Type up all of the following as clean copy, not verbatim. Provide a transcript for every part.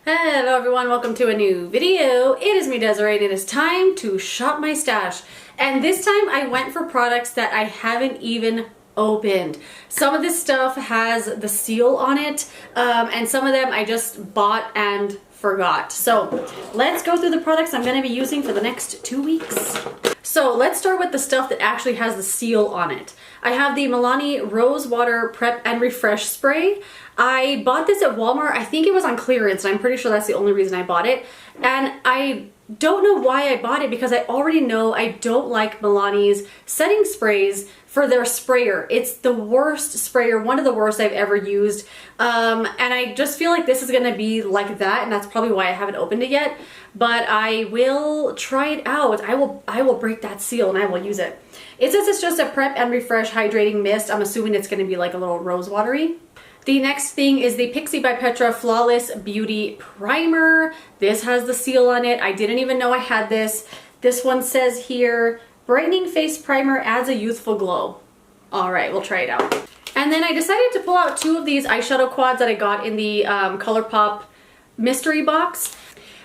Hello everyone, welcome to a new video. It is me, Desiree, and it is time to shop my stash. And this time I went for products that I haven't even opened. Some of this stuff has the seal on it, and some of them I just bought and forgot. So let's go through the products I'm going to be using for the next 2 weeks. So let's start with the stuff that actually has the seal on it. I have the Milani Rosewater Prep and Refresh Spray. I bought this at Walmart. I think it was on clearance, and I'm pretty sure that's the only reason I bought it. And I don't know why I bought it, because I already know I don't like Milani's setting sprays for their sprayer. It's the worst sprayer, one of the worst I've ever used. And I just feel like this is gonna be like that, and that's probably why I haven't opened it yet. But I will try it out. I will break that seal and I will use it. It says it's just a prep and refresh hydrating mist. I'm assuming it's gonna be like a little rose watery. The next thing is the Pixi by Petra Flawless Beauty Primer. This has the seal on it. I didn't even know I had this. This one says here, brightening face primer adds a youthful glow. All right, we'll try it out. And then I decided to pull out two of these eyeshadow quads that I got in the ColourPop mystery box.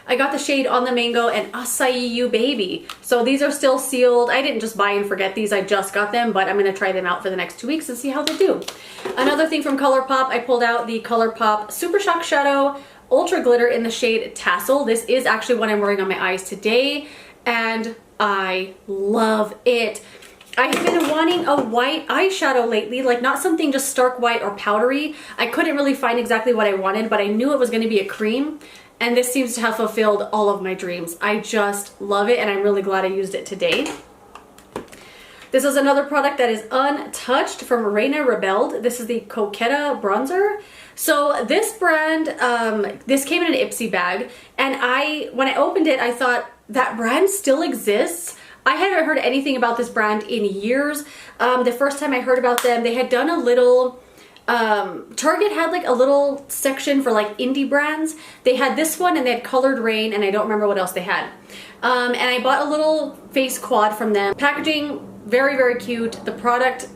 I got the shade On the Mango and Acai You Baby. So these are still sealed. I didn't just buy and forget these, I just got them, but I'm gonna try them out for the next 2 weeks and see how they do. Another thing from ColourPop, I pulled out the ColourPop Super Shock Shadow Ultra Glitter in the shade Tassel. This is actually what I'm wearing on my eyes today, and I love it. I've been wanting a white eyeshadow lately, like not something just stark white or powdery. I couldn't really find exactly what I wanted, but I knew it was gonna be a cream. And this seems to have fulfilled all of my dreams. I just love it, and I'm really glad I used it today. This is another product that is untouched from Reina Rebelde. This is the Coqueta bronzer. So this brand, this came in an Ipsy bag, and when I opened it, I thought, that brand still exists? I hadn't heard anything about this brand in years. The first time I heard about them, they had done a little... Target had like a little section for like indie brands. They had this one, and they had Colored Rain, and I don't remember what else they had. And I bought a little face quad from them. Packaging, very, very cute. The product,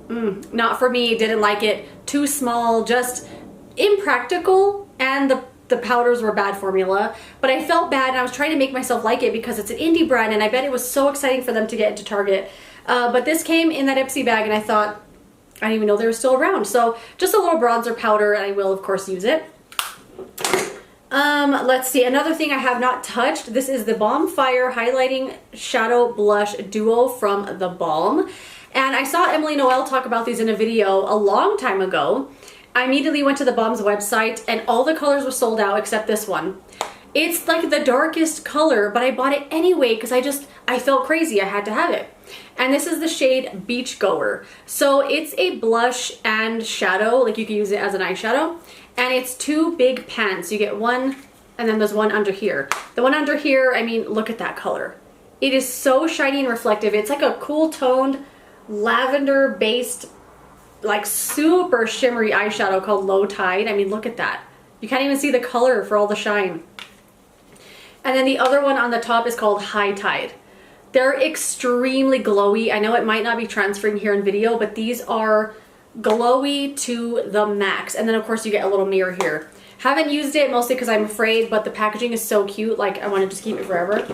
not for me, didn't like it. Too small, just impractical, and the powders were bad formula. But I felt bad, and I was trying to make myself like it because it's an indie brand, and I bet it was so exciting for them to get into Target. But this came in that Ipsy bag, and I thought, I didn't even know they were still around. So just a little bronzer powder, and I will of course use it. Let's see, another thing I have not touched. This is the balm-fire highlighting shadow blush duo from the Balm. And I saw Emily Noel talk about these in a video a long time ago. I immediately went to the Balm's website, and all the colors were sold out except this one. It's like the darkest color, but I bought it anyway because I felt crazy. I had to have it. And this is the shade Beach-goer. So it's a blush and shadow, like you can use it as an eyeshadow. And it's two big pans. You get one, and then there's one under here. The one under here, I mean, look at that color. It is so shiny and reflective. It's like a cool toned, lavender based, like super shimmery eyeshadow called Low Tide. I mean, look at that. You can't even see the color for all the shine. And then the other one on the top is called High Tide. They're extremely glowy. I know it might not be transferring here in video, but these are glowy to the max. And then of course you get a little mirror here. Haven't used it mostly because I'm afraid, but the packaging is so cute. Like, I want to just keep it forever.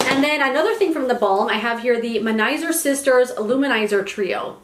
And then another thing from the Balm, I have here the Manizer Sisters Luminizer Trio.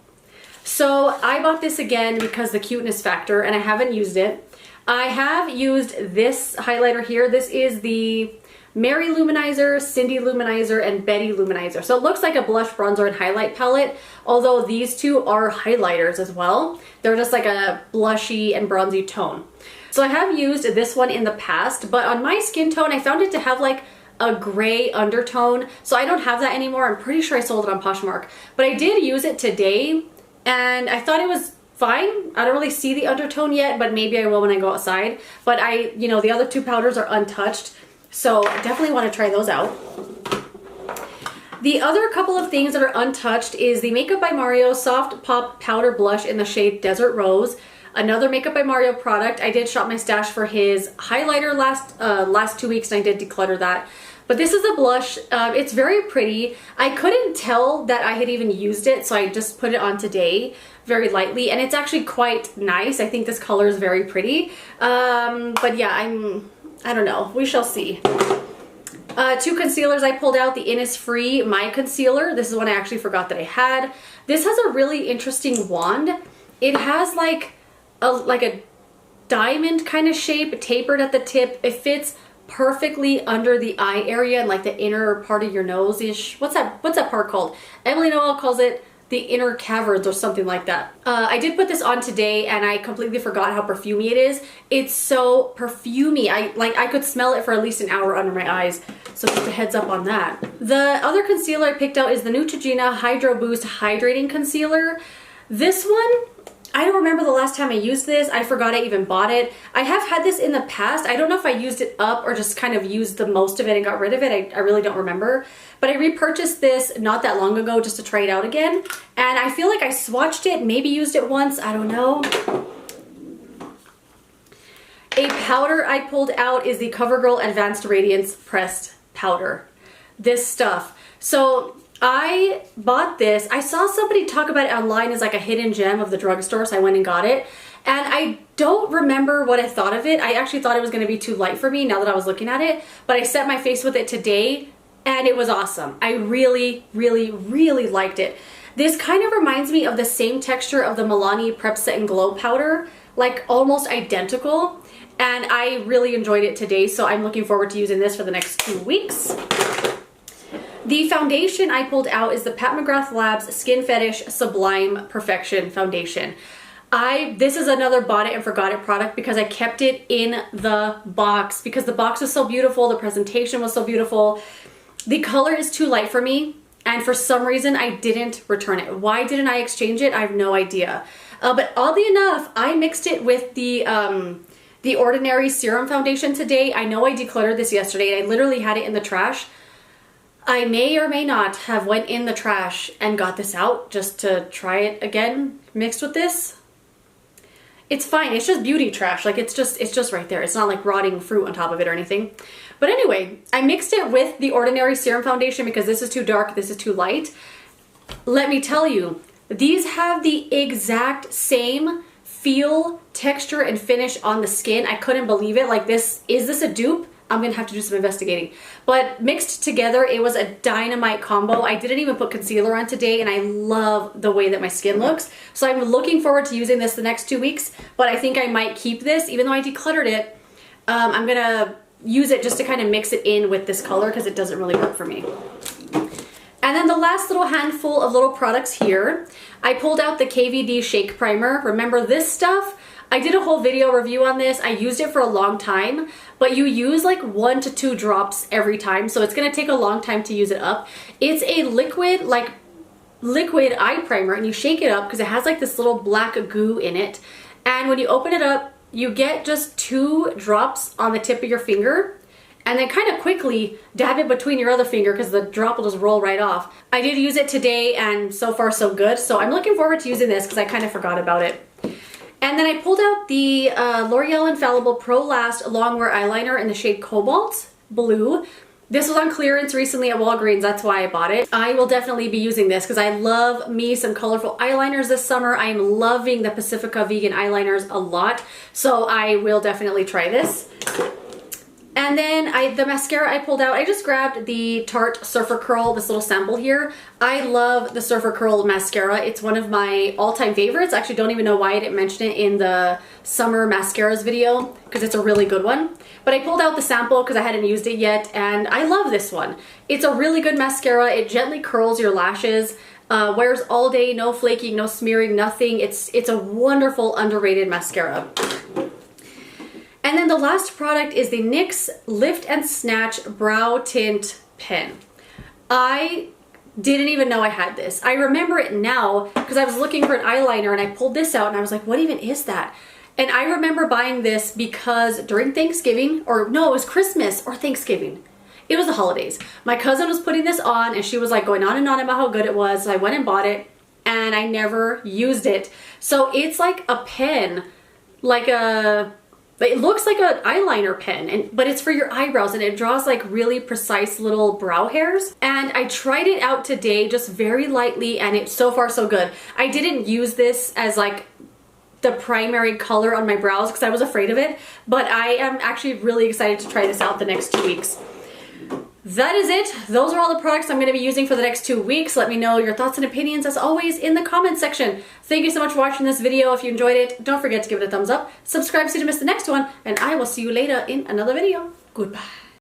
So I bought this again because the cuteness factor, and I haven't used it. I have used this highlighter here. This is the Mary Luminizer, Cindy Luminizer, and Betty Luminizer. So it looks like a blush, bronzer, and highlight palette, although these two are highlighters as well. They're just like a blushy and bronzy tone. So I have used this one in the past, but on my skin tone, I found it to have like a gray undertone. So I don't have that anymore. I'm pretty sure I sold it on Poshmark, but I did use it today, and I thought it was fine. I don't really see the undertone yet, but maybe I will when I go outside. But the other two powders are untouched. So I definitely want to try those out. The other couple of things that are untouched is the Makeup by Mario Soft Pop Powder Blush in the shade Desert Rose. Another Makeup by Mario product. I did shop my stash for his highlighter last 2 weeks, and I did declutter that. But this is a blush. It's very pretty. I couldn't tell that I had even used it, so I just put it on today very lightly, and it's actually quite nice. I think this color is very pretty. But yeah, I don't know. We shall see. Two concealers I pulled out. The Innisfree My Concealer. This is one I actually forgot that I had. This has a really interesting wand. It has like a diamond kind of shape, tapered at the tip. It fits perfectly under the eye area and like the inner part of your nose-ish. What's that part called? Emily Noel calls it the inner caverns or something like that. I did put this on today and I completely forgot how perfumey it is. It's so perfumey. I could smell it for at least an hour under my eyes. So just a heads up on that. The other concealer I picked out is the Neutrogena Hydro Boost Hydrating Concealer. This one, I don't remember the last time I used this. I forgot I even bought it. I have had this in the past. I don't know if I used it up or just kind of used the most of it and got rid of it. I really don't remember. But I repurchased this not that long ago just to try it out again. And I feel like I swatched it, maybe used it once, I don't know. A powder I pulled out is the CoverGirl Advanced Radiance Pressed Powder. This stuff. So I bought this. I saw somebody talk about it online as like a hidden gem of the drugstore, so I went and got it. And I don't remember what I thought of it. I actually thought it was going to be too light for me now that I was looking at it. But I set my face with it today and it was awesome. I really, really, really liked it. This kind of reminds me of the same texture of the Milani Prep Set and Glow powder, like almost identical. And I really enjoyed it today, so I'm looking forward to using this for the next 2 weeks. The foundation I pulled out is the Pat McGrath Labs Skin Fetish Sublime Perfection Foundation. This is another bought it and forgot it product because I kept it in the box because the box was so beautiful, the presentation was so beautiful. The color is too light for me, and for some reason I didn't return it. Why didn't I exchange it? I have no idea. But oddly enough, I mixed it with the Ordinary Serum Foundation today. I know I decluttered this yesterday and I literally had it in the trash. I may or may not have went in the trash and got this out just to try it again mixed with this. It's fine. It's just beauty trash. Like it's just right there. It's not like rotting fruit on top of it or anything. But anyway, I mixed it with the Ordinary Serum Foundation because this is too dark, this is too light. Let me tell you, these have the exact same feel, texture, and finish on the skin. I couldn't believe it. Like is this a dupe? I'm gonna have to do some investigating. But mixed together, it was a dynamite combo. I didn't even put concealer on today and I love the way that my skin looks. So I'm looking forward to using this the next 2 weeks, but I think I might keep this. Even though I decluttered it, I'm gonna use it just to kind of mix it in with this color because it doesn't really work for me. And then the last little handful of little products here, I pulled out the KVD Shake Primer. Remember this stuff? I did a whole video review on this. I used it for a long time, but you use like 1 to 2 drops every time, so it's gonna take a long time to use it up. It's a liquid eye primer, and you shake it up because it has like this little black goo in it. And when you open it up, you get just 2 drops on the tip of your finger, and then kind of quickly dab it between your other finger because the drop will just roll right off. I did use it today and so far so good, so I'm looking forward to using this because I kind of forgot about it. And then I pulled out the L'Oreal Infallible Pro Last Longwear Eyeliner in the shade Cobalt Blue. This was on clearance recently at Walgreens, that's why I bought it. I will definitely be using this because I love me some colorful eyeliners this summer. I'm loving the Pacifica vegan eyeliners a lot, so I will definitely try this. And then the mascara I pulled out, I just grabbed the Tarte Surfer Curl, this little sample here. I love the Surfer Curl mascara. It's one of my all-time favorites. I actually don't even know why I didn't mention it in the summer mascaras video because it's a really good one. But I pulled out the sample because I hadn't used it yet, and I love this one. It's a really good mascara. It gently curls your lashes, wears all day, no flaking, no smearing, nothing. It's a wonderful, underrated mascara. And then the last product is the NYX Lift and Snatch Brow Tint Pen. I didn't even know I had this. I remember it now because I was looking for an eyeliner and I pulled this out and I was like, what even is that? And I remember buying this because during Thanksgiving, or no, it was Christmas or Thanksgiving. It was the holidays. My cousin was putting this on and she was like going on and on about how good it was. So I went and bought it and I never used it. So it's like a pen, like a But it looks like an eyeliner pen, but it's for your eyebrows, and it draws like really precise little brow hairs. And I tried it out today just very lightly, and it's so far so good. I didn't use this as like the primary color on my brows because I was afraid of it, but I am actually really excited to try this out the next 2 weeks. That is it. Those are all the products I'm going to be using for the next 2 weeks. Let me know your thoughts and opinions as always in the comment section. Thank you so much for watching this video. If you enjoyed it, don't forget to give it a thumbs up, subscribe so you don't miss the next one, and I will see you later in another video. Goodbye.